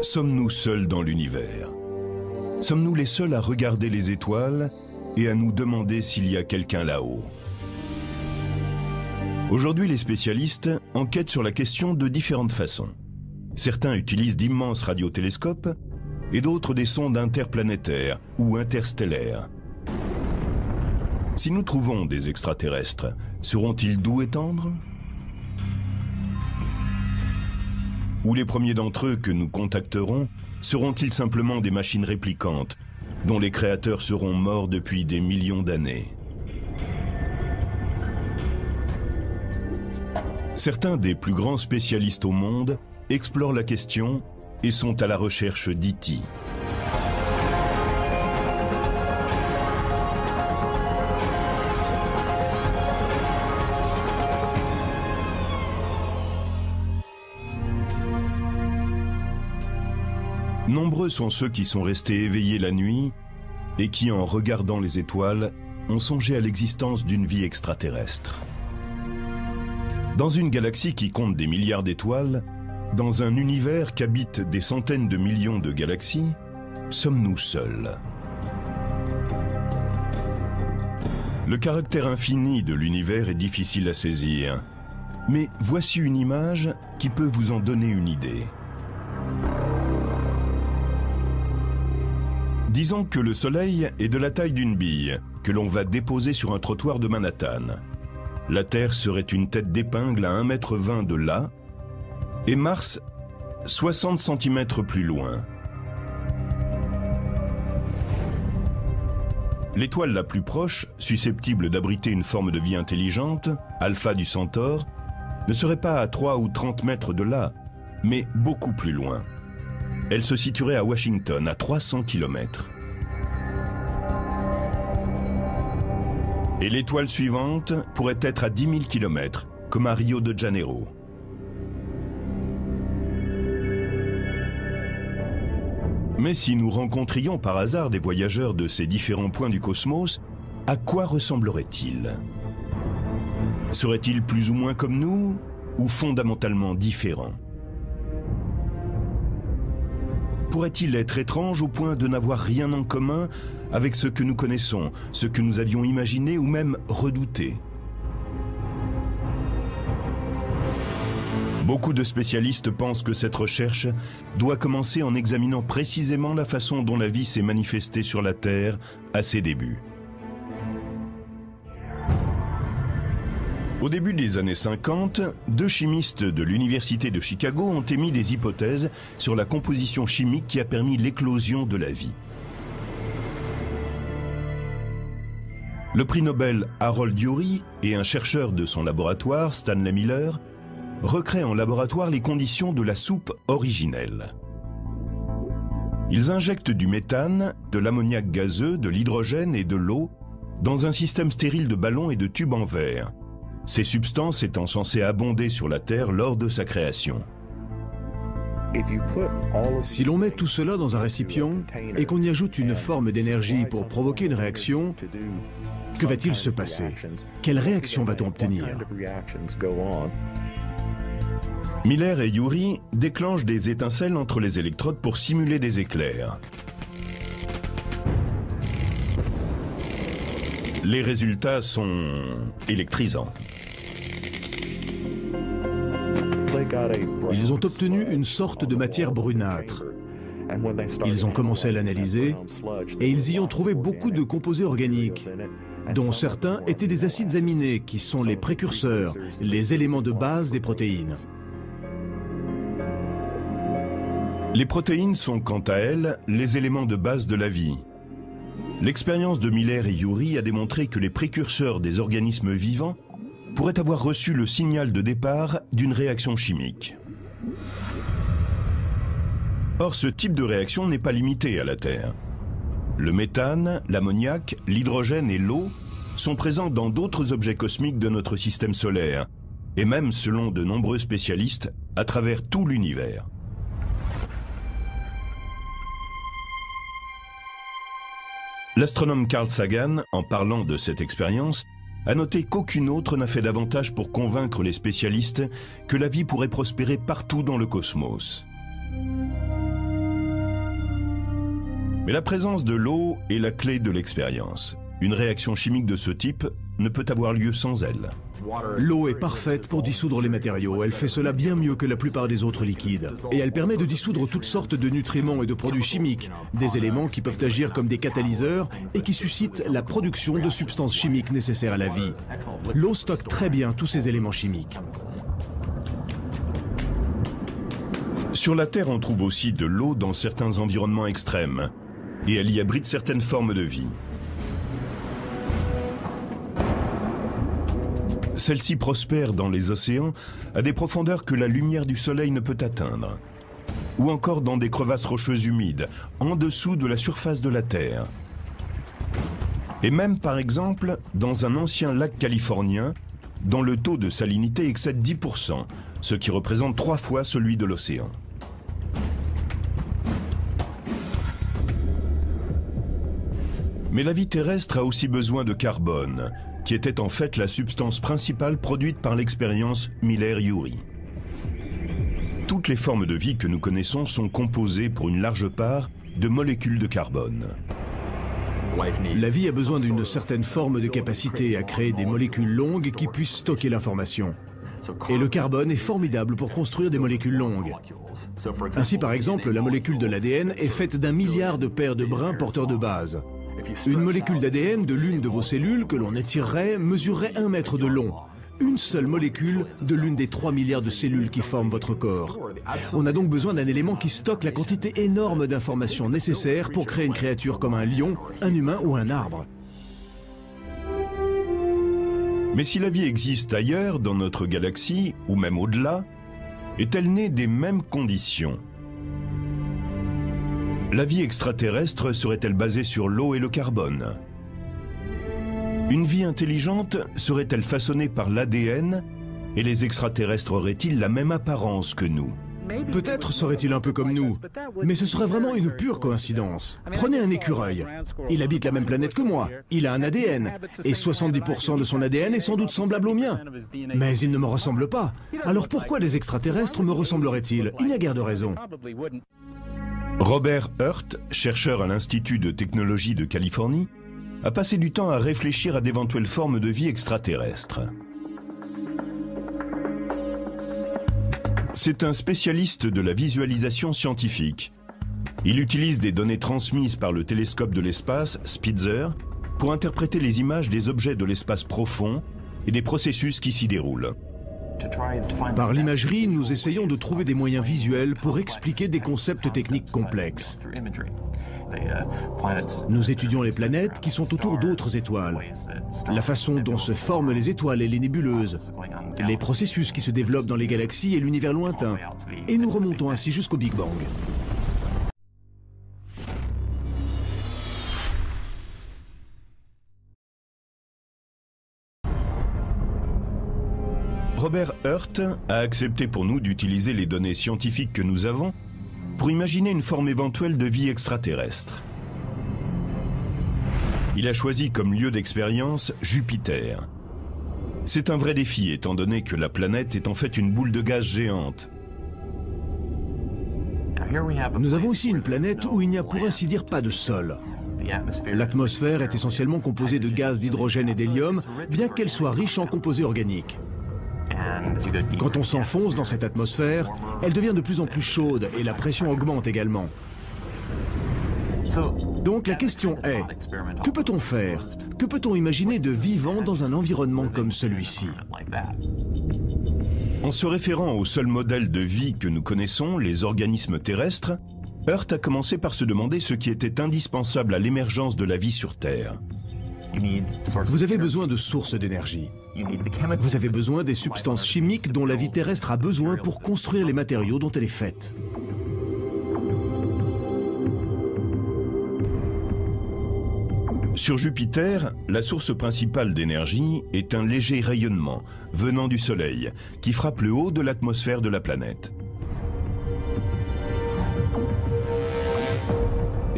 Sommes-nous seuls dans l'univers? Sommes-nous les seuls à regarder les étoiles et à nous demander s'il y a quelqu'un là-haut? Aujourd'hui, les spécialistes enquêtent sur la question de différentes façons. Certains utilisent d'immenses radiotélescopes et d'autres des sondes interplanétaires ou interstellaires. Si nous trouvons des extraterrestres, seront-ils doux et tendres? Ou les premiers d'entre eux que nous contacterons seront-ils simplement des machines réplicantes dont les créateurs seront morts depuis des millions d'années? Certains des plus grands spécialistes au monde explorent la question et sont à la recherche d'E.T. Nombreux sont ceux qui sont restés éveillés la nuit et qui, en regardant les étoiles, ont songé à l'existence d'une vie extraterrestre. Dans une galaxie qui compte des milliards d'étoiles, dans un univers qu'habitent des centaines de millions de galaxies, sommes-nous seuls? Le caractère infini de l'univers est difficile à saisir, mais voici une image qui peut vous en donner une idée. Disons que le Soleil est de la taille d'une bille que l'on va déposer sur un trottoir de Manhattan. La Terre serait une tête d'épingle à 1,20 m de là, et Mars 60 cm plus loin. L'étoile la plus proche, susceptible d'abriter une forme de vie intelligente, Alpha du Centaure, ne serait pas à 3 ou 30 mètres de là, mais beaucoup plus loin. Elle se situerait à Washington, à 300 km. Et l'étoile suivante pourrait être à 10 000 km, comme à Rio de Janeiro. Mais si nous rencontrions par hasard des voyageurs de ces différents points du cosmos, à quoi ressembleraient-ils? Seraient-ils plus ou moins comme nous, ou fondamentalement différents? Pourrait-il être étrange au point de n'avoir rien en commun avec ce que nous connaissons, ce que nous avions imaginé ou même redouté? Beaucoup de spécialistes pensent que cette recherche doit commencer en examinant précisément la façon dont la vie s'est manifestée sur la Terre à ses débuts. Au début des années 50, deux chimistes de l'Université de Chicago ont émis des hypothèses sur la composition chimique qui a permis l'éclosion de la vie. Le prix Nobel Harold Urey et un chercheur de son laboratoire, Stanley Miller, recréent en laboratoire les conditions de la soupe originelle. Ils injectent du méthane, de l'ammoniac gazeux, de l'hydrogène et de l'eau dans un système stérile de ballons et de tubes en verre, ces substances étant censées abonder sur la Terre lors de sa création. Si l'on met tout cela dans un récipient et qu'on y ajoute une forme d'énergie pour provoquer une réaction, que va-t-il se passer? Quelle réaction va-t-on obtenir? Miller et Urey déclenchent des étincelles entre les électrodes pour simuler des éclairs. Les résultats sont électrisants. Ils ont obtenu une sorte de matière brunâtre. Ils ont commencé à l'analyser et ils y ont trouvé beaucoup de composés organiques, dont certains étaient des acides aminés qui sont les précurseurs, les éléments de base des protéines. Les protéines sont quant à elles les éléments de base de la vie. L'expérience de Miller et Urey a démontré que les précurseurs des organismes vivants pourraient avoir reçu le signal de départ d'une réaction chimique. Or, ce type de réaction n'est pas limité à la Terre. Le méthane, l'ammoniac, l'hydrogène et l'eau sont présents dans d'autres objets cosmiques de notre système solaire, et même, selon de nombreux spécialistes, à travers tout l'univers. L'astronome Carl Sagan, en parlant de cette expérience, a noté qu'aucune autre n'a fait davantage pour convaincre les spécialistes que la vie pourrait prospérer partout dans le cosmos. Mais la présence de l'eau est la clé de l'expérience. Une réaction chimique de ce type ne peut avoir lieu sans elle. L'eau est parfaite pour dissoudre les matériaux. Elle fait cela bien mieux que la plupart des autres liquides. Et elle permet de dissoudre toutes sortes de nutriments et de produits chimiques, des éléments qui peuvent agir comme des catalyseurs et qui suscitent la production de substances chimiques nécessaires à la vie. L'eau stocke très bien tous ces éléments chimiques. Sur la Terre, on trouve aussi de l'eau dans certains environnements extrêmes, et elle y abrite certaines formes de vie. Celle-ci prospère dans les océans à des profondeurs que la lumière du soleil ne peut atteindre, ou encore dans des crevasses rocheuses humides, en dessous de la surface de la Terre. Et même, par exemple, dans un ancien lac californien, dont le taux de salinité excède 10%, ce qui représente 3 fois celui de l'océan. Mais la vie terrestre a aussi besoin de carbone, qui était en fait la substance principale produite par l'expérience Miller-Urey. Toutes les formes de vie que nous connaissons sont composées pour une large part de molécules de carbone. La vie a besoin d'une certaine forme de capacité à créer des molécules longues qui puissent stocker l'information. Et le carbone est formidable pour construire des molécules longues. Ainsi, par exemple, la molécule de l'ADN est faite d'1 milliard de paires de brins porteurs de base. Une molécule d'ADN de l'une de vos cellules que l'on étirerait mesurerait 1 mètre de long. Une seule molécule de l'une des 3 milliards de cellules qui forment votre corps. On a donc besoin d'un élément qui stocke la quantité énorme d'informations nécessaires pour créer une créature comme un lion, un humain ou un arbre. Mais si la vie existe ailleurs, dans notre galaxie, ou même au-delà, est-elle née des mêmes conditions ? La vie extraterrestre serait-elle basée sur l'eau et le carbone? Une vie intelligente serait-elle façonnée par l'ADN et les extraterrestres auraient-ils la même apparence que nous? Peut-être serait-il un peu comme nous, mais ce serait vraiment une pure coïncidence. Prenez un écureuil. Il habite la même planète que moi. Il a un ADN, et 70% de son ADN est sans doute semblable au mien. Mais il ne me ressemble pas. Alors pourquoi les extraterrestres me ressembleraient-ils? Il n'y a guère de raison. Robert Hurt, chercheur à l'Institut de technologie de Californie, a passé du temps à réfléchir à d'éventuelles formes de vie extraterrestres. C'est un spécialiste de la visualisation scientifique. Il utilise des données transmises par le télescope de l'espace, Spitzer, pour interpréter les images des objets de l'espace profond et des processus qui s'y déroulent. Par l'imagerie, nous essayons de trouver des moyens visuels pour expliquer des concepts techniques complexes. Nous étudions les planètes qui sont autour d'autres étoiles, la façon dont se forment les étoiles et les nébuleuses, les processus qui se développent dans les galaxies et l'univers lointain, et nous remontons ainsi jusqu'au Big Bang. Robert Hurt a accepté pour nous d'utiliser les données scientifiques que nous avons pour imaginer une forme éventuelle de vie extraterrestre. Il a choisi comme lieu d'expérience Jupiter. C'est un vrai défi étant donné que la planète est en fait une boule de gaz géante. Nous avons ici une planète où il n'y a pour ainsi dire pas de sol. L'atmosphère est essentiellement composée de gaz d'hydrogène et d'hélium, bien qu'elle soit riche en composés organiques. Quand on s'enfonce dans cette atmosphère, elle devient de plus en plus chaude et la pression augmente également. Donc la question est, que peut-on faire? Que peut-on imaginer de vivant dans un environnement comme celui-ci? En se référant au seul modèle de vie que nous connaissons, les organismes terrestres, Hurt a commencé par se demander ce qui était indispensable à l'émergence de la vie sur Terre. Vous avez besoin de sources d'énergie. Vous avez besoin des substances chimiques dont la vie terrestre a besoin pour construire les matériaux dont elle est faite. Sur Jupiter, la source principale d'énergie est un léger rayonnement venant du Soleil qui frappe le haut de l'atmosphère de la planète.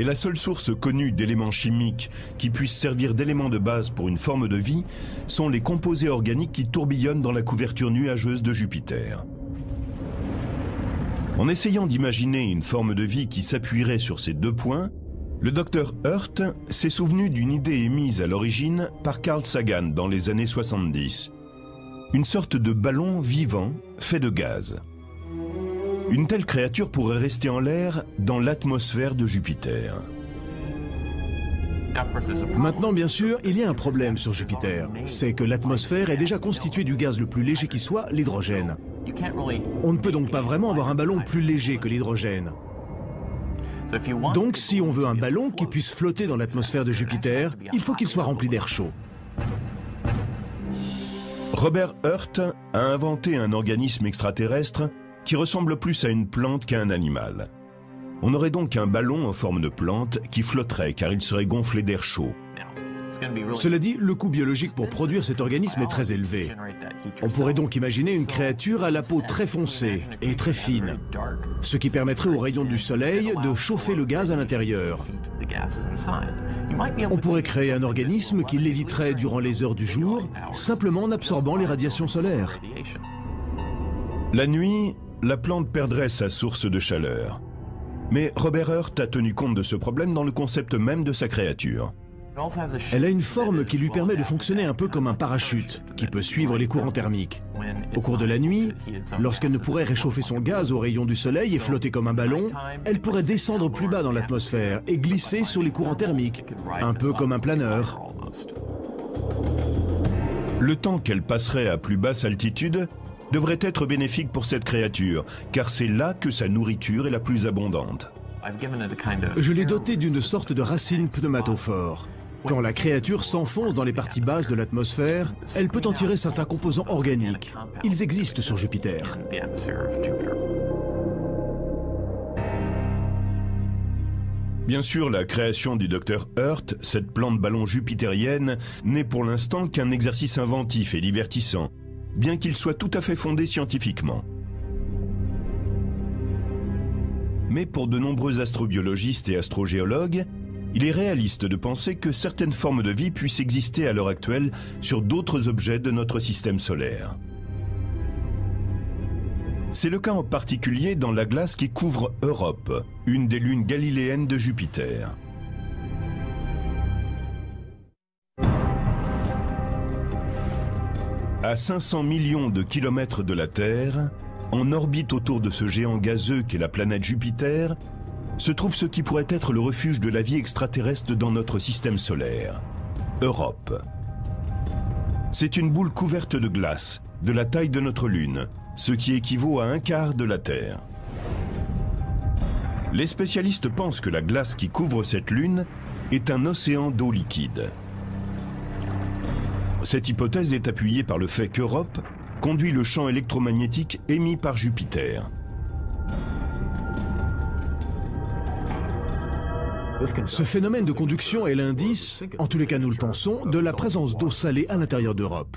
Et la seule source connue d'éléments chimiques qui puissent servir d'éléments de base pour une forme de vie sont les composés organiques qui tourbillonnent dans la couverture nuageuse de Jupiter. En essayant d'imaginer une forme de vie qui s'appuierait sur ces deux points, Le docteur Hurt s'est souvenu d'une idée émise à l'origine par Carl Sagan dans les années 70. Une sorte de ballon vivant fait de gaz. Une telle créature pourrait rester en l'air dans l'atmosphère de Jupiter. Maintenant, bien sûr, il y a un problème sur Jupiter. C'est que l'atmosphère est déjà constituée du gaz le plus léger qui soit, l'hydrogène. On ne peut donc pas vraiment avoir un ballon plus léger que l'hydrogène. Donc, si on veut un ballon qui puisse flotter dans l'atmosphère de Jupiter, il faut qu'il soit rempli d'air chaud. Robert Hurt a inventé un organisme extraterrestre qui ressemble plus à une plante qu'à un animal. On aurait donc un ballon en forme de plante qui flotterait car il serait gonflé d'air chaud. Cela dit, le coût biologique pour produire cet organisme est très élevé. On pourrait donc imaginer une créature à la peau très foncée et très fine, ce qui permettrait aux rayons du soleil de chauffer le gaz à l'intérieur. On pourrait créer un organisme qui léviterait durant les heures du jour, simplement en absorbant les radiations solaires. La nuit, la plante perdrait sa source de chaleur. Mais Robert Hurt a tenu compte de ce problème dans le concept même de sa créature. Elle a une forme qui lui permet de fonctionner un peu comme un parachute, qui peut suivre les courants thermiques. Au cours de la nuit, lorsqu'elle ne pourrait réchauffer son gaz aux rayons du soleil et flotter comme un ballon, elle pourrait descendre plus bas dans l'atmosphère et glisser sur les courants thermiques, un peu comme un planeur. Le temps qu'elle passerait à plus basse altitude devrait être bénéfique pour cette créature, car c'est là que sa nourriture est la plus abondante. Je l'ai dotée d'une sorte de racine pneumatophore. Quand la créature s'enfonce dans les parties basses de l'atmosphère, elle peut en tirer certains composants organiques. Ils existent sur Jupiter. Bien sûr, la création du Dr Hurt, cette plante ballon jupitérienne, n'est pour l'instant qu'un exercice inventif et divertissant, bien qu'il soit tout à fait fondé scientifiquement. Mais pour de nombreux astrobiologistes et astrogéologues, il est réaliste de penser que certaines formes de vie puissent exister à l'heure actuelle sur d'autres objets de notre système solaire. C'est le cas en particulier dans la glace qui couvre Europe, une des lunes galiléennes de Jupiter. À 500 millions de kilomètres de la Terre, en orbite autour de ce géant gazeux qu'est la planète Jupiter, se trouve ce qui pourrait être le refuge de la vie extraterrestre dans notre système solaire, Europe. C'est une boule couverte de glace, de la taille de notre Lune, ce qui équivaut à un quart de la Terre. Les spécialistes pensent que la glace qui couvre cette Lune est un océan d'eau liquide. Cette hypothèse est appuyée par le fait qu'Europe conduit le champ électromagnétique émis par Jupiter. Ce phénomène de conduction est l'indice, en tous les cas nous le pensons, de la présence d'eau salée à l'intérieur d'Europe.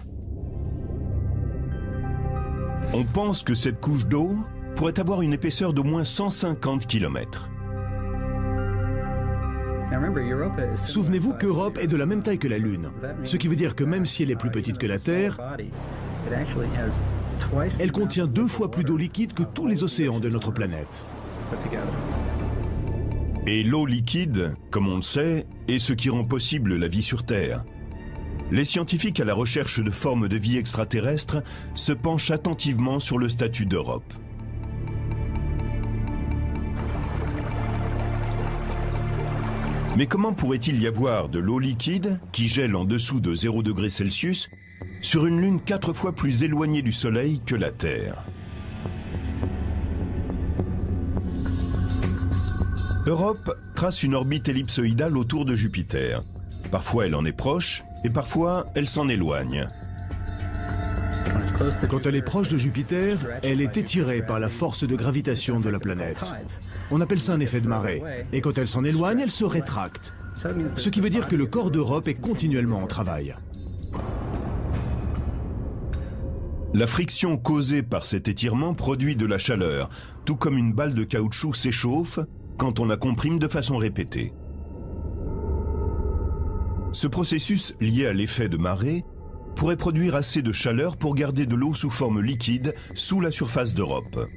On pense que cette couche d'eau pourrait avoir une épaisseur d'au moins 150 km. Souvenez-vous qu'Europe est de la même taille que la Lune, ce qui veut dire que même si elle est plus petite que la Terre, elle contient 2 fois plus d'eau liquide que tous les océans de notre planète. Et l'eau liquide, comme on le sait, est ce qui rend possible la vie sur Terre. Les scientifiques à la recherche de formes de vie extraterrestres se penchent attentivement sur le statut d'Europe. Mais comment pourrait-il y avoir de l'eau liquide, qui gèle en dessous de 0 degré Celsius, sur une Lune 4 fois plus éloignée du Soleil que la Terre? Europe trace une orbite ellipsoïdale autour de Jupiter. Parfois elle en est proche, et parfois elle s'en éloigne. Quand elle est proche de Jupiter, elle est étirée par la force de gravitation de la planète. On appelle ça un effet de marée. Et quand elle s'en éloigne, elle se rétracte. Ce qui veut dire que le corps d'Europe est continuellement en travail. La friction causée par cet étirement produit de la chaleur, tout comme une balle de caoutchouc s'échauffe quand on la comprime de façon répétée. Ce processus lié à l'effet de marée pourrait produire assez de chaleur pour garder de l'eau sous forme liquide sous la surface d'Europe.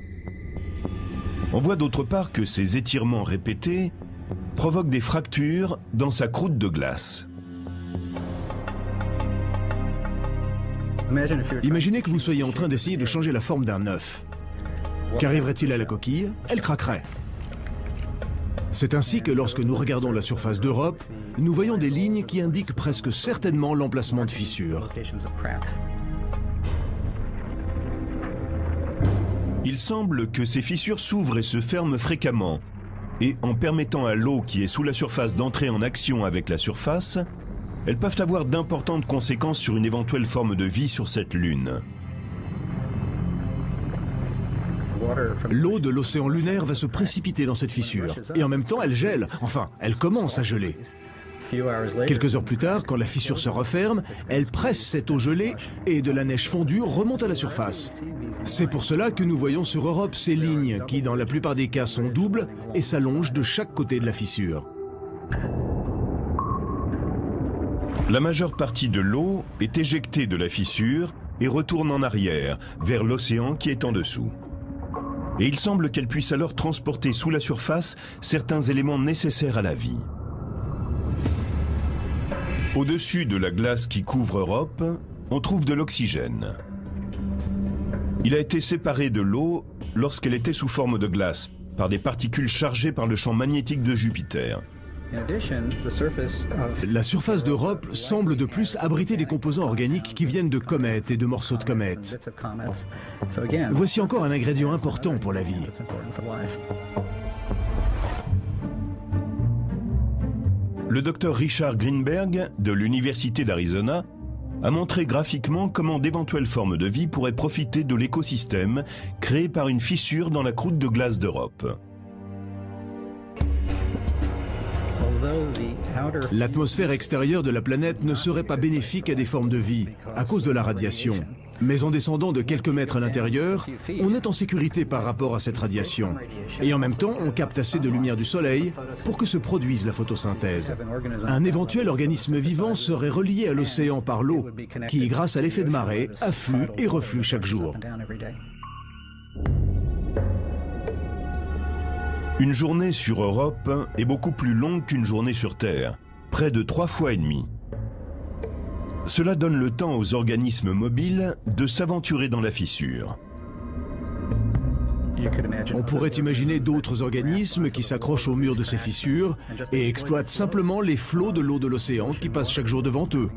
On voit d'autre part que ces étirements répétés provoque des fractures dans sa croûte de glace. Imaginez que vous soyez en train d'essayer de changer la forme d'un œuf. Qu'arriverait-il à la coquille? Elle craquerait. C'est ainsi que lorsque nous regardons la surface d'Europe, nous voyons des lignes qui indiquent presque certainement l'emplacement de fissures. Il semble que ces fissures s'ouvrent et se ferment fréquemment, et en permettant à l'eau qui est sous la surface d'entrer en action avec la surface, elles peuvent avoir d'importantes conséquences sur une éventuelle forme de vie sur cette lune. L'eau de l'océan lunaire va se précipiter dans cette fissure, et en même temps elle gèle, enfin elle commence à geler. Quelques heures plus tard, quand la fissure se referme, elle presse cette eau gelée et de la neige fondue remonte à la surface. C'est pour cela que nous voyons sur Europe ces lignes qui, dans la plupart des cas, sont doubles et s'allongent de chaque côté de la fissure. La majeure partie de l'eau est éjectée de la fissure et retourne en arrière, vers l'océan qui est en dessous. Et il semble qu'elle puisse alors transporter sous la surface certains éléments nécessaires à la vie. Au-dessus de la glace qui couvre Europe, on trouve de l'oxygène. Il a été séparé de l'eau lorsqu'elle était sous forme de glace, par des particules chargées par le champ magnétique de Jupiter. La surface d'Europe semble de plus abriter des composants organiques qui viennent de comètes et de morceaux de comètes. Voici encore un ingrédient important pour la vie. Le docteur Richard Greenberg, de l'Université d'Arizona, a montré graphiquement comment d'éventuelles formes de vie pourraient profiter de l'écosystème créé par une fissure dans la croûte de glace d'Europe. L'atmosphère extérieure de la planète ne serait pas bénéfique à des formes de vie, à cause de la radiation. Mais en descendant de quelques mètres à l'intérieur, on est en sécurité par rapport à cette radiation. Et en même temps, on capte assez de lumière du soleil pour que se produise la photosynthèse. Un éventuel organisme vivant serait relié à l'océan par l'eau, qui, grâce à l'effet de marée, afflue et reflue chaque jour. Une journée sur Europe est beaucoup plus longue qu'une journée sur Terre, près de 3 fois et demi. Cela donne le temps aux organismes mobiles de s'aventurer dans la fissure. On pourrait imaginer d'autres organismes qui s'accrochent au mur de ces fissures et exploitent simplement les flots de l'eau de l'océan qui passent chaque jour devant eux.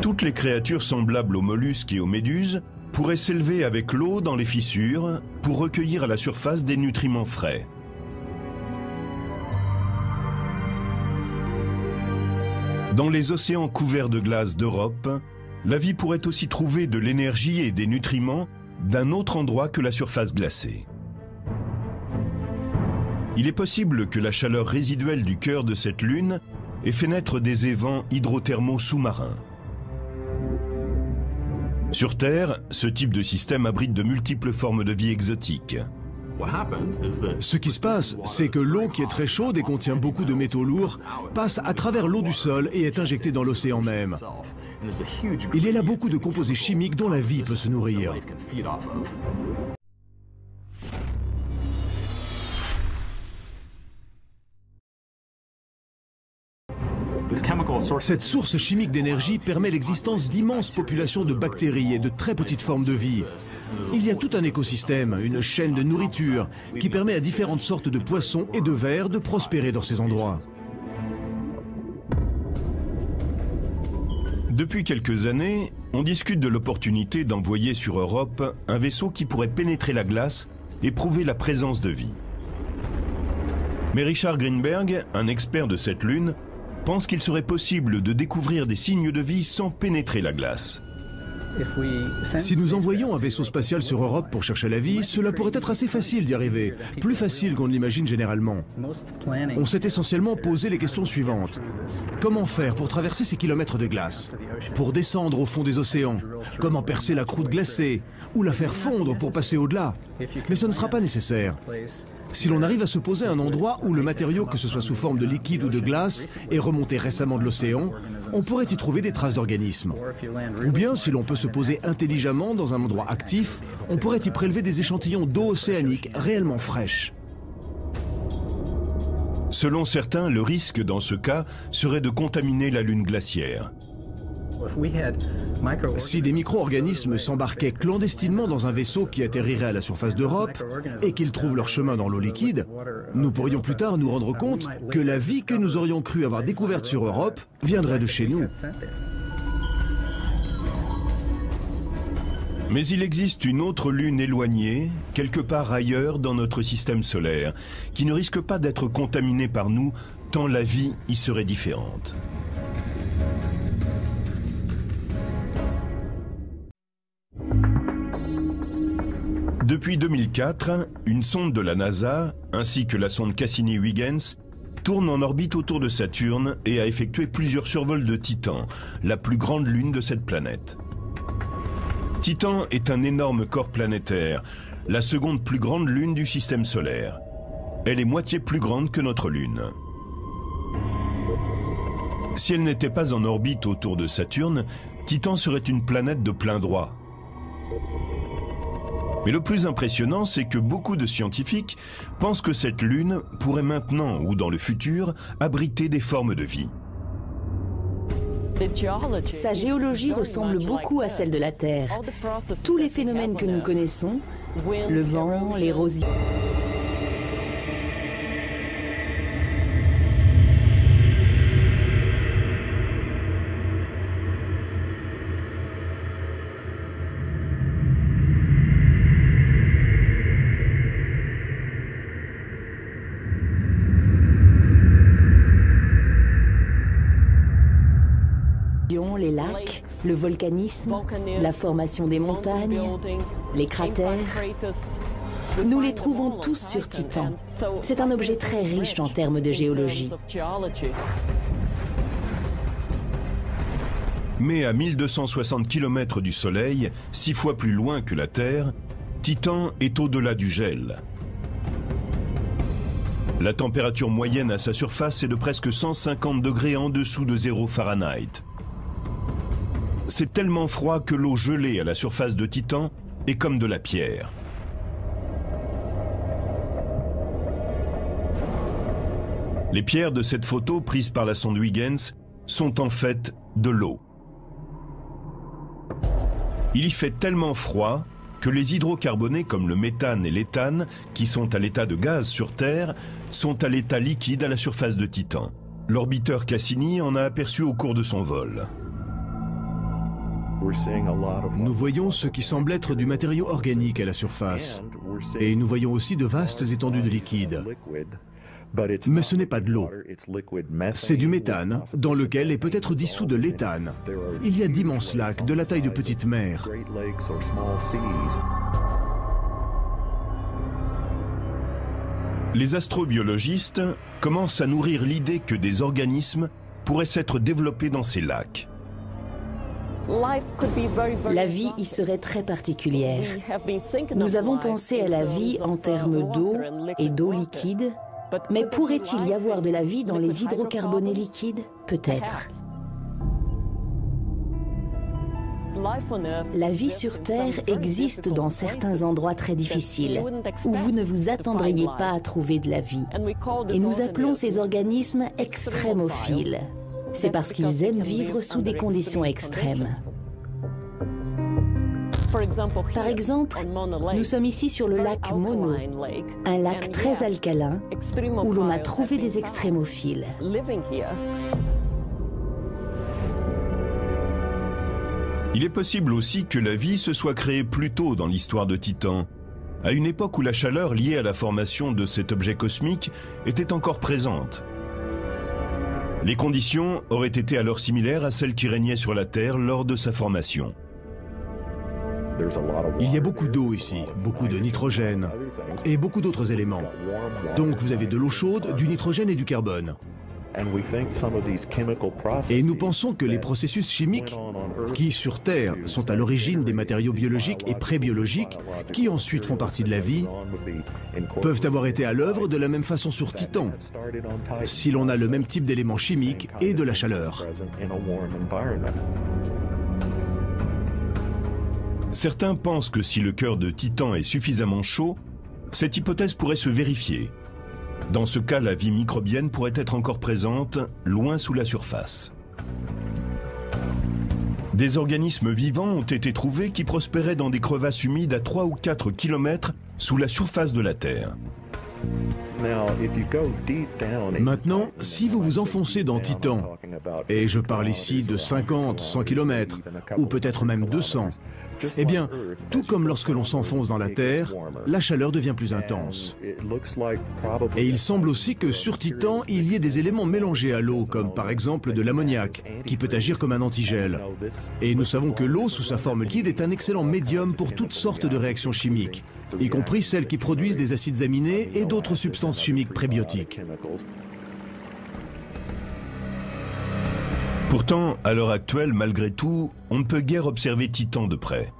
Toutes les créatures semblables aux mollusques et aux méduses pourraient s'élever avec l'eau dans les fissures pour recueillir à la surface des nutriments frais. Dans les océans couverts de glace d'Europe, la vie pourrait aussi trouver de l'énergie et des nutriments d'un autre endroit que la surface glacée. Il est possible que la chaleur résiduelle du cœur de cette lune ait fait naître des évents hydrothermaux sous-marins. Sur Terre, ce type de système abrite de multiples formes de vie exotiques. Ce qui se passe, c'est que l'eau qui est très chaude et contient beaucoup de métaux lourds passe à travers l'eau du sol et est injectée dans l'océan même. Il y a là beaucoup de composés chimiques dont la vie peut se nourrir. Cette source chimique d'énergie permet l'existence d'immenses populations de bactéries et de très petites formes de vie. Il y a tout un écosystème, une chaîne de nourriture, qui permet à différentes sortes de poissons et de vers de prospérer dans ces endroits. Depuis quelques années, on discute de l'opportunité d'envoyer sur Europe un vaisseau qui pourrait pénétrer la glace et prouver la présence de vie. Mais Richard Greenberg, un expert de cette lune, pense qu'il serait possible de découvrir des signes de vie sans pénétrer la glace. Si nous envoyons un vaisseau spatial sur Europe pour chercher la vie, cela pourrait être assez facile d'y arriver, plus facile qu'on ne l'imagine généralement. On s'est essentiellement posé les questions suivantes. Comment faire pour traverser ces kilomètres de glace? Pour descendre au fond des océans? Comment percer la croûte glacée? Ou la faire fondre pour passer au-delà? Mais ce ne sera pas nécessaire. Si l'on arrive à se poser à un endroit où le matériau, que ce soit sous forme de liquide ou de glace, est remonté récemment de l'océan, on pourrait y trouver des traces d'organismes. Ou bien, si l'on peut se poser intelligemment dans un endroit actif, on pourrait y prélever des échantillons d'eau océanique réellement fraîche. Selon certains, le risque dans ce cas serait de contaminer la lune glaciaire. Si des micro-organismes s'embarquaient clandestinement dans un vaisseau qui atterrirait à la surface d'Europe et qu'ils trouvent leur chemin dans l'eau liquide, nous pourrions plus tard nous rendre compte que la vie que nous aurions cru avoir découverte sur Europe viendrait de chez nous. Mais il existe une autre lune éloignée, quelque part ailleurs dans notre système solaire, qui ne risque pas d'être contaminée par nous, tant la vie y serait différente. Depuis 2004, une sonde de la NASA, ainsi que la sonde Cassini-Huygens, tourne en orbite autour de Saturne et a effectué plusieurs survols de Titan, la plus grande lune de cette planète. Titan est un énorme corps planétaire, la seconde plus grande lune du système solaire. Elle est moitié plus grande que notre lune. Si elle n'était pas en orbite autour de Saturne, Titan serait une planète de plein droit. Mais le plus impressionnant, c'est que beaucoup de scientifiques pensent que cette lune pourrait maintenant ou dans le futur abriter des formes de vie. Sa géologie ressemble beaucoup à celle de la Terre. Tous les phénomènes que nous connaissons, le vent, l'érosion... les lacs, le volcanisme, la formation des montagnes, les cratères. Nous les trouvons tous sur Titan. C'est un objet très riche en termes de géologie. Mais à 1260 km du Soleil, 6 fois plus loin que la Terre, Titan est au-delà du gel. La température moyenne à sa surface est de presque 150 degrés en dessous de 0 Fahrenheit. C'est tellement froid que l'eau gelée à la surface de Titan est comme de la pierre. Les pierres de cette photo prise par la sonde Huygens sont en fait de l'eau. Il y fait tellement froid que les hydrocarbonés comme le méthane et l'éthane, qui sont à l'état de gaz sur Terre, sont à l'état liquide à la surface de Titan. L'orbiteur Cassini en a aperçu au cours de son vol. Nous voyons ce qui semble être du matériau organique à la surface. Et nous voyons aussi de vastes étendues de liquide. Mais ce n'est pas de l'eau. C'est du méthane, dans lequel est peut-être dissous de l'éthane. Il y a d'immenses lacs, de la taille de petites mers. Les astrobiologistes commencent à nourrir l'idée que des organismes pourraient s'être développés dans ces lacs. La vie y serait très particulière. Nous avons pensé à la vie en termes d'eau et d'eau liquide, mais pourrait-il y avoir de la vie dans les hydrocarbonés liquides? Peut-être. La vie sur Terre existe dans certains endroits très difficiles, où vous ne vous attendriez pas à trouver de la vie. Et nous appelons ces organismes extrémophiles. C'est parce qu'ils aiment vivre sous des conditions extrêmes. Par exemple, nous sommes ici sur le lac Mono, un lac très alcalin où l'on a trouvé des extrémophiles. Il est possible aussi que la vie se soit créée plus tôt dans l'histoire de Titan, à une époque où la chaleur liée à la formation de cet objet cosmique était encore présente. Les conditions auraient été alors similaires à celles qui régnaient sur la Terre lors de sa formation. Il y a beaucoup d'eau ici, beaucoup de nitrogène et beaucoup d'autres éléments. Donc vous avez de l'eau chaude, du nitrogène et du carbone. Et nous pensons que les processus chimiques qui, sur Terre, sont à l'origine des matériaux biologiques et prébiologiques, qui ensuite font partie de la vie, peuvent avoir été à l'œuvre de la même façon sur Titan, si l'on a le même type d'éléments chimiques et de la chaleur. Certains pensent que si le cœur de Titan est suffisamment chaud, cette hypothèse pourrait se vérifier. Dans ce cas, la vie microbienne pourrait être encore présente, loin sous la surface. Des organismes vivants ont été trouvés qui prospéraient dans des crevasses humides à 3 ou 4 km sous la surface de la Terre. Maintenant, si vous vous enfoncez dans Titan, et je parle ici de 50, 100 km, ou peut-être même 200, eh bien, tout comme lorsque l'on s'enfonce dans la Terre, la chaleur devient plus intense. Et il semble aussi que sur Titan, il y ait des éléments mélangés à l'eau, comme par exemple de l'ammoniac, qui peut agir comme un antigel. Et nous savons que l'eau, sous sa forme liquide, est un excellent médium pour toutes sortes de réactions chimiques, y compris celles qui produisent des acides aminés et d'autres substances chimiques prébiotiques. Pourtant, à l'heure actuelle, malgré tout, on ne peut guère observer Titan de près.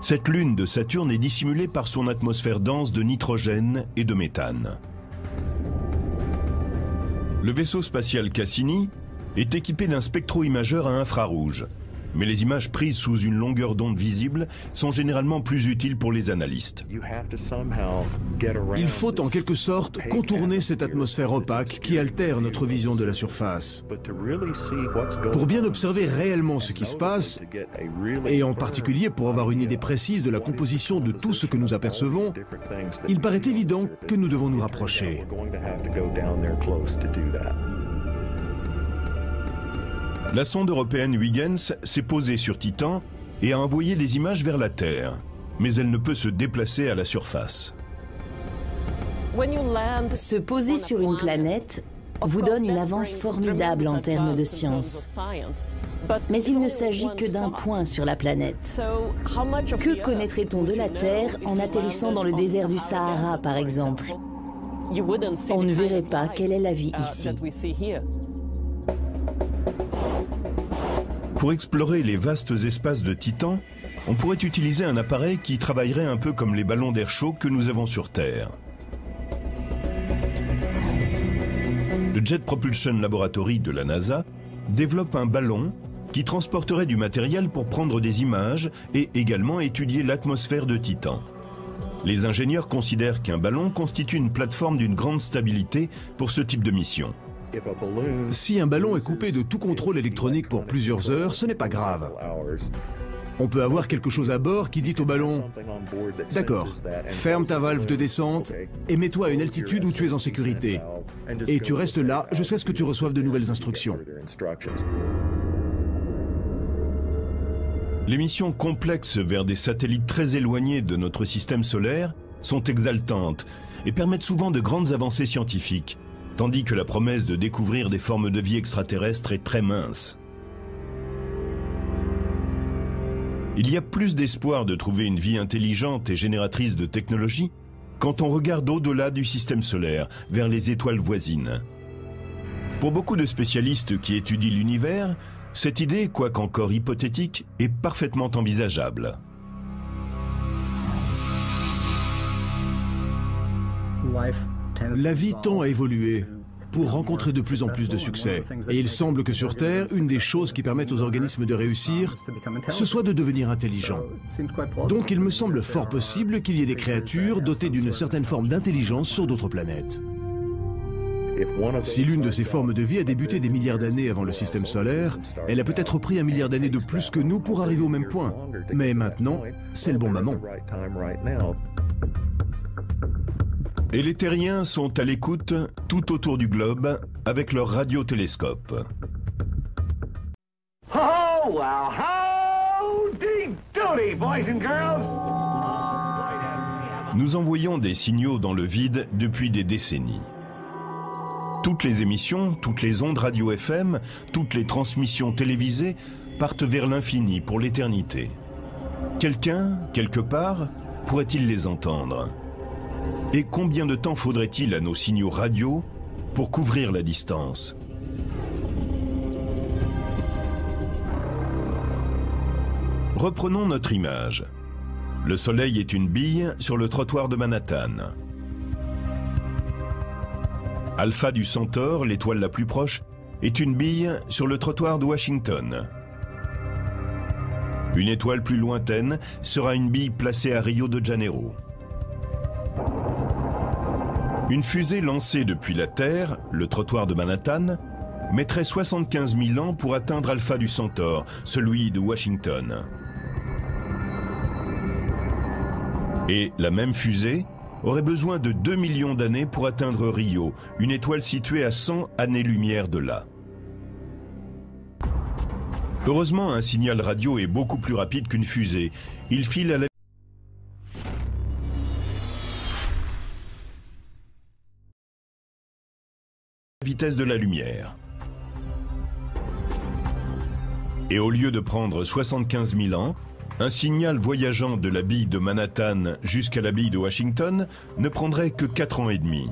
Cette lune de Saturne est dissimulée par son atmosphère dense de nitrogène et de méthane. Le vaisseau spatial Cassini est équipé d'un spectro-imageur à infrarouge, mais les images prises sous une longueur d'onde visible sont généralement plus utiles pour les analystes. Il faut en quelque sorte contourner cette atmosphère opaque qui altère notre vision de la surface. Pour bien observer réellement ce qui se passe, et en particulier pour avoir une idée précise de la composition de tout ce que nous apercevons, il paraît évident que nous devons nous rapprocher. La sonde européenne Huygens s'est posée sur Titan et a envoyé des images vers la Terre, mais elle ne peut se déplacer à la surface. Se poser sur une planète vous donne une avance formidable en termes de science. Mais il ne s'agit que d'un point sur la planète. Que connaîtrait-on de la Terre en atterrissant dans le désert du Sahara, par exemple? On ne verrait pas quelle est la vie ici. Pour explorer les vastes espaces de Titan, on pourrait utiliser un appareil qui travaillerait un peu comme les ballons d'air chaud que nous avons sur Terre. Le Jet Propulsion Laboratory de la NASA développe un ballon qui transporterait du matériel pour prendre des images et également étudier l'atmosphère de Titan. Les ingénieurs considèrent qu'un ballon constitue une plateforme d'une grande stabilité pour ce type de mission. Si un ballon est coupé de tout contrôle électronique pour plusieurs heures, ce n'est pas grave. On peut avoir quelque chose à bord qui dit au ballon « D'accord, ferme ta valve de descente et mets-toi à une altitude où tu es en sécurité. Et tu restes là jusqu'à ce que tu reçoives de nouvelles instructions. » Les missions complexes vers des satellites très éloignés de notre système solaire sont exaltantes et permettent souvent de grandes avancées scientifiques, tandis que la promesse de découvrir des formes de vie extraterrestres est très mince. Il y a plus d'espoir de trouver une vie intelligente et génératrice de technologie quand on regarde au-delà du système solaire, vers les étoiles voisines. Pour beaucoup de spécialistes qui étudient l'univers, cette idée, quoique encore hypothétique, est parfaitement envisageable. La vie tend à évoluer pour rencontrer de plus en plus de succès. Et il semble que sur Terre, une des choses qui permettent aux organismes de réussir, ce soit de devenir intelligents. Donc il me semble fort possible qu'il y ait des créatures dotées d'une certaine forme d'intelligence sur d'autres planètes. Si l'une de ces formes de vie a débuté des milliards d'années avant le système solaire, elle a peut-être pris 1 milliard d'années de plus que nous pour arriver au même point. Mais maintenant, c'est le bon moment. Et les terriens sont à l'écoute tout autour du globe avec leur radiotélescope. Oh, well, howdy doody, boys and girls! Nous envoyons des signaux dans le vide depuis des décennies. Toutes les émissions, toutes les ondes radio FM, toutes les transmissions télévisées partent vers l'infini pour l'éternité. Quelqu'un, quelque part, pourrait-il les entendre ? Et combien de temps faudrait-il à nos signaux radio pour couvrir la distance? Reprenons notre image. Le Soleil est une bille sur le trottoir de Manhattan. Alpha du Centaure, l'étoile la plus proche, est une bille sur le trottoir de Washington. Une étoile plus lointaine sera une bille placée à Rio de Janeiro. Une fusée lancée depuis la Terre, le trottoir de Manhattan, mettrait 75 000 ans pour atteindre Alpha du Centaure, celui de Washington. Et la même fusée aurait besoin de 2 millions d'années pour atteindre Rio, une étoile située à 100 années-lumière de là. Heureusement, un signal radio est beaucoup plus rapide qu'une fusée. Il file à la vitesse de la lumière. Et au lieu de prendre 75 000 ans, un signal voyageant de la bille de Manhattan jusqu'à la bille de Washington ne prendrait que 4 ans et demi.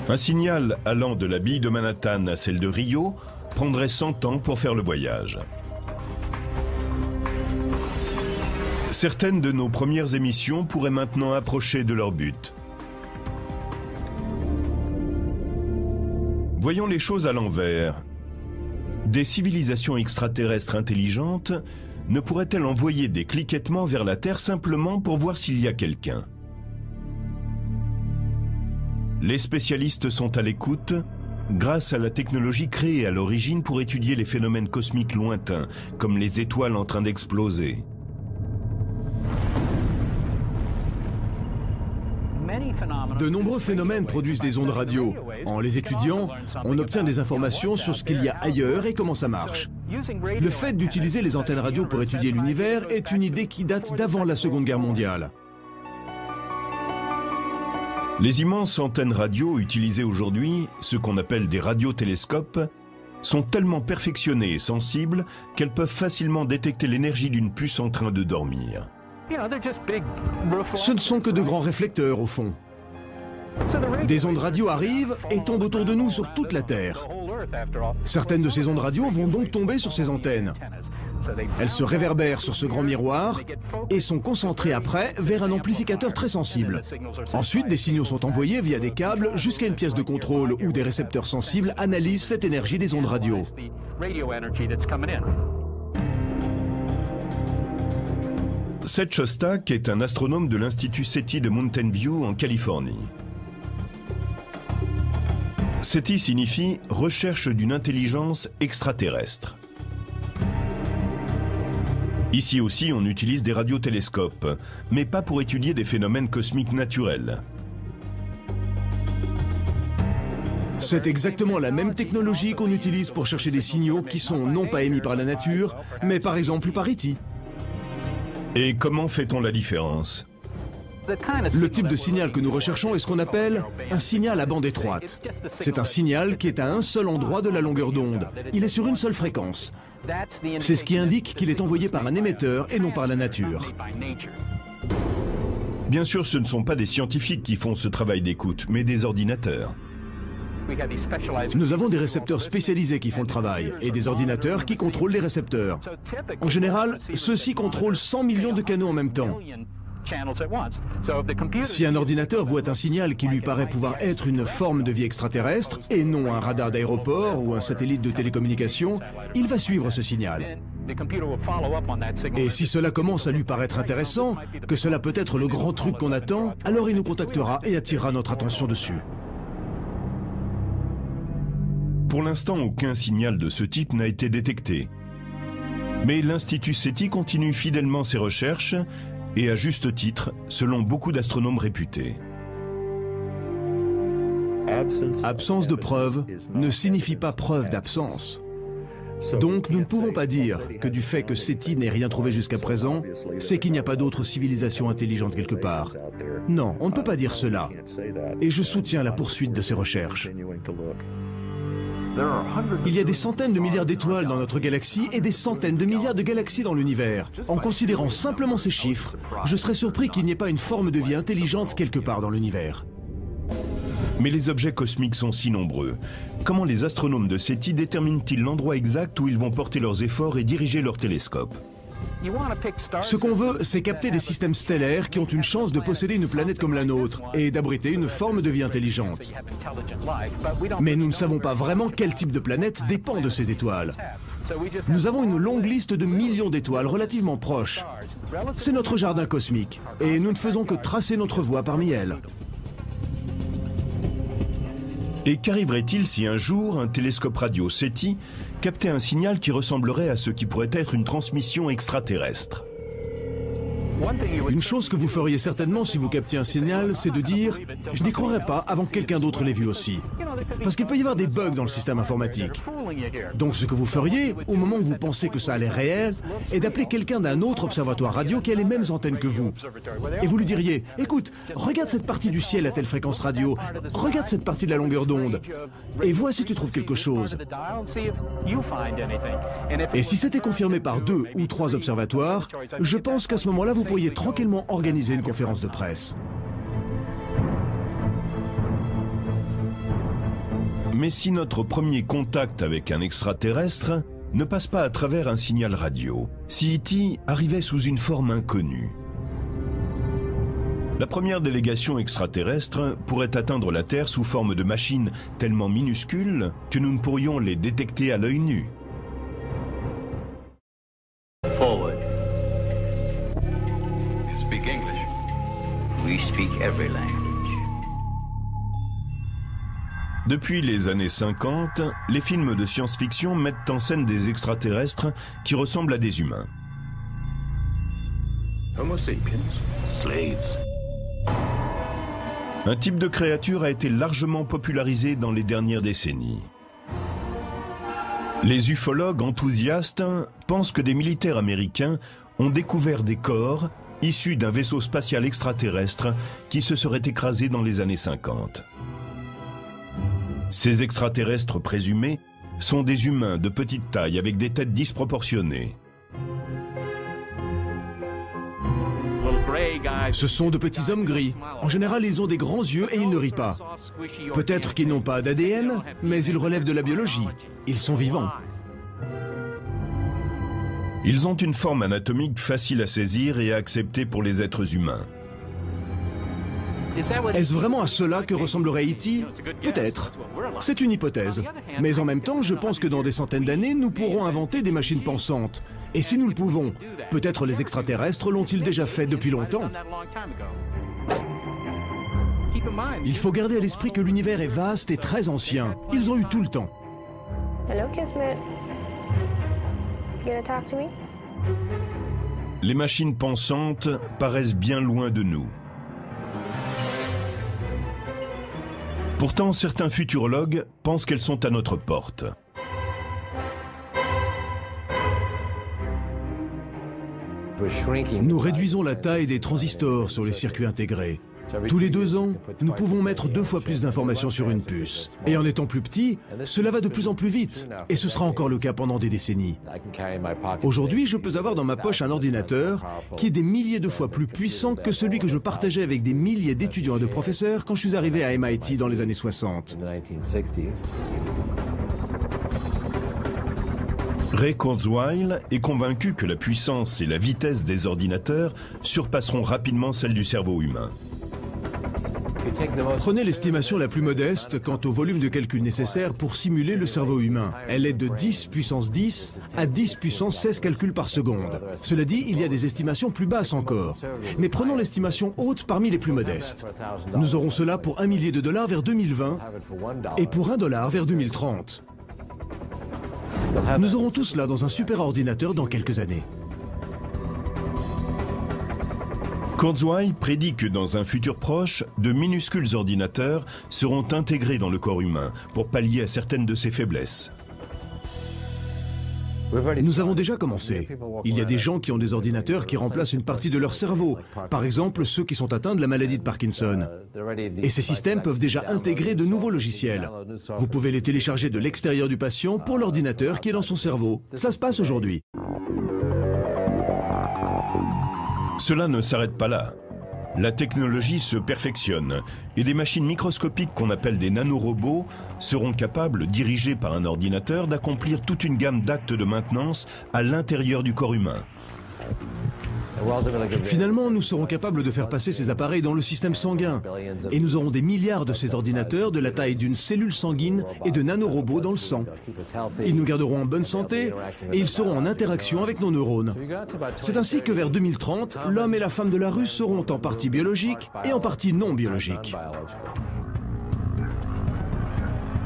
Un signal allant de la bille de Manhattan à celle de Rio prendrait 100 ans pour faire le voyage. Certaines de nos premières émissions pourraient maintenant approcher de leur but. Voyons les choses à l'envers. Des civilisations extraterrestres intelligentes ne pourraient-elles envoyer des cliquettements vers la Terre simplement pour voir s'il y a quelqu'un? Les spécialistes sont à l'écoute grâce à la technologie créée à l'origine pour étudier les phénomènes cosmiques lointains, comme les étoiles en train d'exploser. De nombreux phénomènes produisent des ondes radio. En les étudiant, on obtient des informations sur ce qu'il y a ailleurs et comment ça marche. Le fait d'utiliser les antennes radio pour étudier l'univers est une idée qui date d'avant la Seconde Guerre mondiale. Les immenses antennes radio utilisées aujourd'hui, ce qu'on appelle des radiotélescopes, sont tellement perfectionnées et sensibles qu'elles peuvent facilement détecter l'énergie d'une puce en train de dormir. Ce ne sont que de grands réflecteurs, au fond. Des ondes radio arrivent et tombent autour de nous sur toute la Terre. Certaines de ces ondes radio vont donc tomber sur ces antennes. Elles se réverbèrent sur ce grand miroir et sont concentrées après vers un amplificateur très sensible. Ensuite, des signaux sont envoyés via des câbles jusqu'à une pièce de contrôle où des récepteurs sensibles analysent cette énergie des ondes radio. Seth Shostak est un astronome de l'Institut SETI de Mountain View en Californie. SETI signifie « recherche d'une intelligence extraterrestre ». Ici aussi, on utilise des radiotélescopes, mais pas pour étudier des phénomènes cosmiques naturels. C'est exactement la même technologie qu'on utilise pour chercher des signaux qui sont non pas émis par la nature, mais par exemple par E.T. Et comment fait-on la différence? Le type de signal que nous recherchons est ce qu'on appelle un signal à bande étroite. C'est un signal qui est à un seul endroit de la longueur d'onde. Il est sur une seule fréquence. C'est ce qui indique qu'il est envoyé par un émetteur et non par la nature. Bien sûr, ce ne sont pas des scientifiques qui font ce travail d'écoute, mais des ordinateurs. Nous avons des récepteurs spécialisés qui font le travail et des ordinateurs qui contrôlent les récepteurs. En général, ceux-ci contrôlent 100 millions de canaux en même temps. Si un ordinateur voit un signal qui lui paraît pouvoir être une forme de vie extraterrestre et non un radar d'aéroport ou un satellite de télécommunication, il va suivre ce signal. Et si cela commence à lui paraître intéressant, que cela peut être le grand truc qu'on attend, alors il nous contactera et attirera notre attention dessus. Pour l'instant, aucun signal de ce type n'a été détecté. Mais l'Institut SETI continue fidèlement ses recherches, et à juste titre, selon beaucoup d'astronomes réputés. Absence de preuve ne signifie pas preuve d'absence. Donc nous ne pouvons pas dire que du fait que SETI n'ait rien trouvé jusqu'à présent, c'est qu'il n'y a pas d'autre civilisation intelligente quelque part. Non, on ne peut pas dire cela. Et je soutiens la poursuite de ces recherches. Il y a des centaines de milliards d'étoiles dans notre galaxie et des centaines de milliards de galaxies dans l'univers. En considérant simplement ces chiffres, je serais surpris qu'il n'y ait pas une forme de vie intelligente quelque part dans l'univers. Mais les objets cosmiques sont si nombreux. Comment les astronomes de SETI déterminent-ils l'endroit exact où ils vont porter leurs efforts et diriger leurs télescopes? Ce qu'on veut, c'est capter des systèmes stellaires qui ont une chance de posséder une planète comme la nôtre et d'abriter une forme de vie intelligente. Mais nous ne savons pas vraiment quel type de planète dépend de ces étoiles. Nous avons une longue liste de millions d'étoiles relativement proches. C'est notre jardin cosmique et nous ne faisons que tracer notre voie parmi elles. Et qu'arriverait-il si un jour, un télescope radio SETI captait un signal qui ressemblerait à ce qui pourrait être une transmission extraterrestre? Une chose que vous feriez certainement si vous captiez un signal, c'est de dire « je n'y croirais pas avant que quelqu'un d'autre l'ait vu aussi ». Parce qu'il peut y avoir des bugs dans le système informatique. Donc ce que vous feriez, au moment où vous pensez que ça a l'air réel, est d'appeler quelqu'un d'un autre observatoire radio qui a les mêmes antennes que vous. Et vous lui diriez « écoute, regarde cette partie du ciel à telle fréquence radio, regarde cette partie de la longueur d'onde, et vois si tu trouves quelque chose ». Et si c'était confirmé par 2 ou 3 observatoires, je pense qu'à ce moment-là, vous pourriez tranquillement organiser une conférence de presse. Mais si notre premier contact avec un extraterrestre ne passe pas à travers un signal radio, si E.T. arrivait sous une forme inconnue, la première délégation extraterrestre pourrait atteindre la Terre sous forme de machines tellement minuscules que nous ne pourrions les détecter à l'œil nu. Forward. You speak English. We speak every language. Depuis les années 50, les films de science-fiction mettent en scène des extraterrestres qui ressemblent à des humains. Homo sapiens, slaves. Un type de créature a été largement popularisé dans les dernières décennies. Les ufologues enthousiastes pensent que des militaires américains ont découvert des corps issus d'un vaisseau spatial extraterrestre qui se serait écrasé dans les années 50. Ces extraterrestres présumés sont des humains de petite taille avec des têtes disproportionnées. Ce sont de petits hommes gris. En général, ils ont des grands yeux et ils ne rient pas. Peut-être qu'ils n'ont pas d'ADN, mais ils relèvent de la biologie. Ils sont vivants. Ils ont une forme anatomique facile à saisir et à accepter pour les êtres humains. Est-ce vraiment à cela que ressemblerait E.T.? Peut-être. C'est une hypothèse. Mais en même temps, je pense que dans des centaines d'années, nous pourrons inventer des machines pensantes. Et si nous le pouvons, peut-être les extraterrestres l'ont-ils déjà fait depuis longtemps. Il faut garder à l'esprit que l'univers est vaste et très ancien. Ils ont eu tout le temps. Hello, Kismet. You gonna talk to me? Les machines pensantes paraissent bien loin de nous. Pourtant, certains futurologues pensent qu'elles sont à notre porte. Nous réduisons la taille des transistors sur les circuits intégrés. Tous les 2 ans, nous pouvons mettre 2 fois plus d'informations sur une puce. Et en étant plus petit, cela va de plus en plus vite. Et ce sera encore le cas pendant des décennies. Aujourd'hui, je peux avoir dans ma poche un ordinateur qui est des milliers de fois plus puissant que celui que je partageais avec des milliers d'étudiants et de professeurs quand je suis arrivé à MIT dans les années 60. Ray Kurzweil est convaincu que la puissance et la vitesse des ordinateurs surpasseront rapidement celle du cerveau humain. Prenez l'estimation la plus modeste quant au volume de calcul nécessaire pour simuler le cerveau humain. Elle est de 10 puissance 10 à 10 puissance 16 calculs par seconde. Cela dit, il y a des estimations plus basses encore. Mais prenons l'estimation haute parmi les plus modestes. Nous aurons cela pour $1 million vers 2020 et pour $1 vers 2030. Nous aurons tout cela dans un super ordinateur dans quelques années. Kurzweil prédit que dans un futur proche, de minuscules ordinateurs seront intégrés dans le corps humain pour pallier à certaines de ses faiblesses. Nous avons déjà commencé. Il y a des gens qui ont des ordinateurs qui remplacent une partie de leur cerveau, par exemple ceux qui sont atteints de la maladie de Parkinson. Et ces systèmes peuvent déjà intégrer de nouveaux logiciels. Vous pouvez les télécharger de l'extérieur du patient pour l'ordinateur qui est dans son cerveau. Ça se passe aujourd'hui. Cela ne s'arrête pas là. La technologie se perfectionne et des machines microscopiques qu'on appelle des nanorobots seront capables, dirigés par un ordinateur, d'accomplir toute une gamme d'actes de maintenance à l'intérieur du corps humain. Finalement, nous serons capables de faire passer ces appareils dans le système sanguin. Et nous aurons des milliards de ces ordinateurs de la taille d'une cellule sanguine et de nanorobots dans le sang. Ils nous garderont en bonne santé et ils seront en interaction avec nos neurones. C'est ainsi que vers 2030, l'homme et la femme de la rue seront en partie biologiques et en partie non biologiques.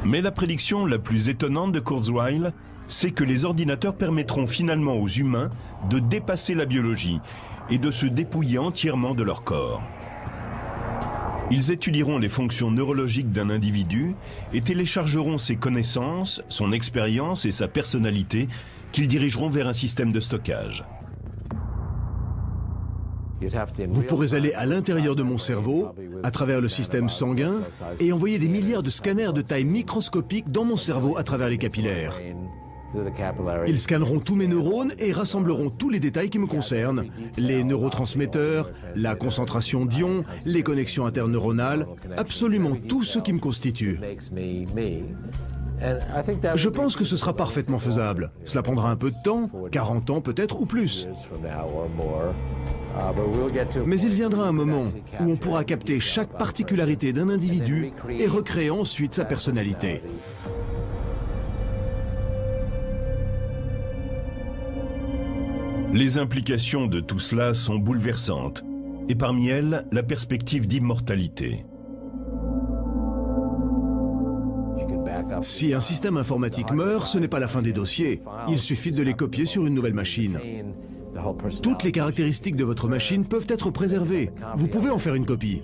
Mais la prédiction la plus étonnante de Kurzweil, c'est que les ordinateurs permettront finalement aux humains de dépasser la biologie et de se dépouiller entièrement de leur corps. Ils étudieront les fonctions neurologiques d'un individu et téléchargeront ses connaissances, son expérience et sa personnalité qu'ils dirigeront vers un système de stockage. Vous pourrez aller à l'intérieur de mon cerveau, à travers le système sanguin, et envoyer des milliards de scanners de taille microscopique dans mon cerveau à travers les capillaires. Ils scanneront tous mes neurones et rassembleront tous les détails qui me concernent. Les neurotransmetteurs, la concentration d'ions, les connexions interneuronales, absolument tout ce qui me constitue. Je pense que ce sera parfaitement faisable. Cela prendra un peu de temps, 40 ans peut-être ou plus. Mais il viendra un moment où on pourra capter chaque particularité d'un individu et recréer ensuite sa personnalité. Les implications de tout cela sont bouleversantes, et parmi elles, la perspective d'immortalité. Si un système informatique meurt, ce n'est pas la fin des dossiers. Il suffit de les copier sur une nouvelle machine. Toutes les caractéristiques de votre machine peuvent être préservées. Vous pouvez en faire une copie.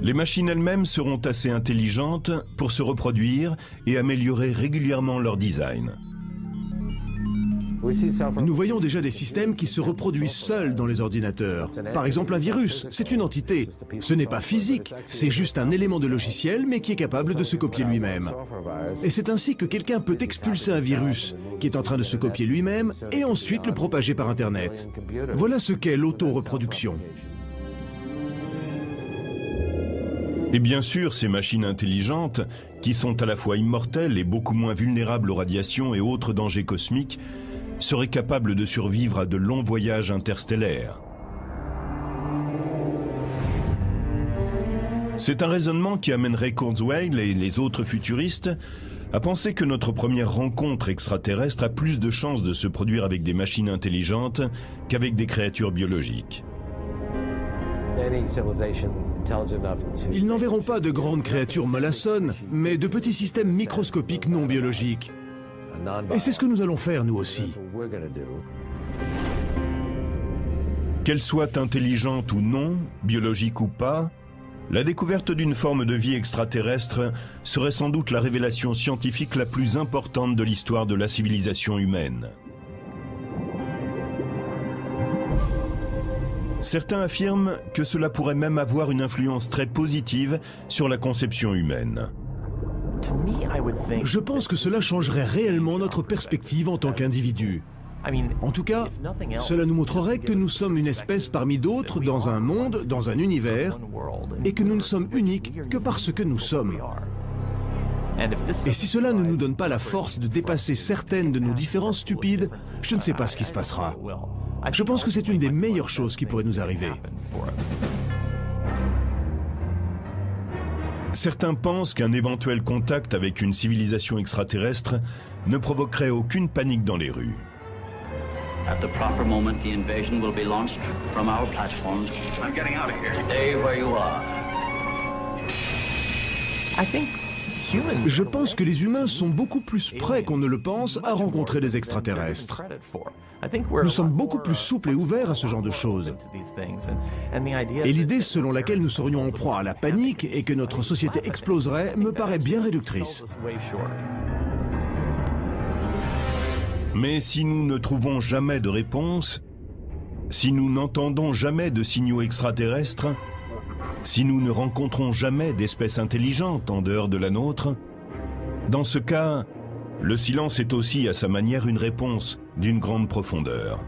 Les machines elles-mêmes seront assez intelligentes pour se reproduire et améliorer régulièrement leur design. Nous voyons déjà des systèmes qui se reproduisent seuls dans les ordinateurs. Par exemple, un virus, c'est une entité. Ce n'est pas physique, c'est juste un élément de logiciel, mais qui est capable de se copier lui-même. Et c'est ainsi que quelqu'un peut expulser un virus qui est en train de se copier lui-même et ensuite le propager par Internet. Voilà ce qu'est l'auto-reproduction. Et bien sûr, ces machines intelligentes, qui sont à la fois immortelles et beaucoup moins vulnérables aux radiations et autres dangers cosmiques, seraient capables de survivre à de longs voyages interstellaires. C'est un raisonnement qui amènerait Kurzweil et les autres futuristes à penser que notre première rencontre extraterrestre a plus de chances de se produire avec des machines intelligentes qu'avec des créatures biologiques. Ils n'enverront pas de grandes créatures mollassonnes, mais de petits systèmes microscopiques non biologiques. Et c'est ce que nous allons faire, nous aussi. Qu'elle soit intelligente ou non, biologique ou pas, la découverte d'une forme de vie extraterrestre serait sans doute la révélation scientifique la plus importante de l'histoire de la civilisation humaine. Certains affirment que cela pourrait même avoir une influence très positive sur la conception humaine. Je pense que cela changerait réellement notre perspective en tant qu'individu. En tout cas, cela nous montrerait que nous sommes une espèce parmi d'autres dans un monde, dans un univers, et que nous ne sommes uniques que parce que nous sommes. Et si cela ne nous donne pas la force de dépasser certaines de nos différences stupides, je ne sais pas ce qui se passera. Je pense que c'est une des meilleures choses qui pourrait nous arriver. Certains pensent qu'un éventuel contact avec une civilisation extraterrestre ne provoquerait aucune panique dans les rues. At the proper moment, the invasion will be launched from our platforms. I'm getting out of here. Stay where you are. Je pense que les humains sont beaucoup plus prêts qu'on ne le pense à rencontrer les extraterrestres. Nous sommes beaucoup plus souples et ouverts à ce genre de choses. Et l'idée selon laquelle nous serions en proie à la panique et que notre société exploserait me paraît bien réductrice. Mais si nous ne trouvons jamais de réponse, si nous n'entendons jamais de signaux extraterrestres, si nous ne rencontrons jamais d'espèces intelligentes en dehors de la nôtre, dans ce cas, le silence est aussi à sa manière une réponse d'une grande profondeur.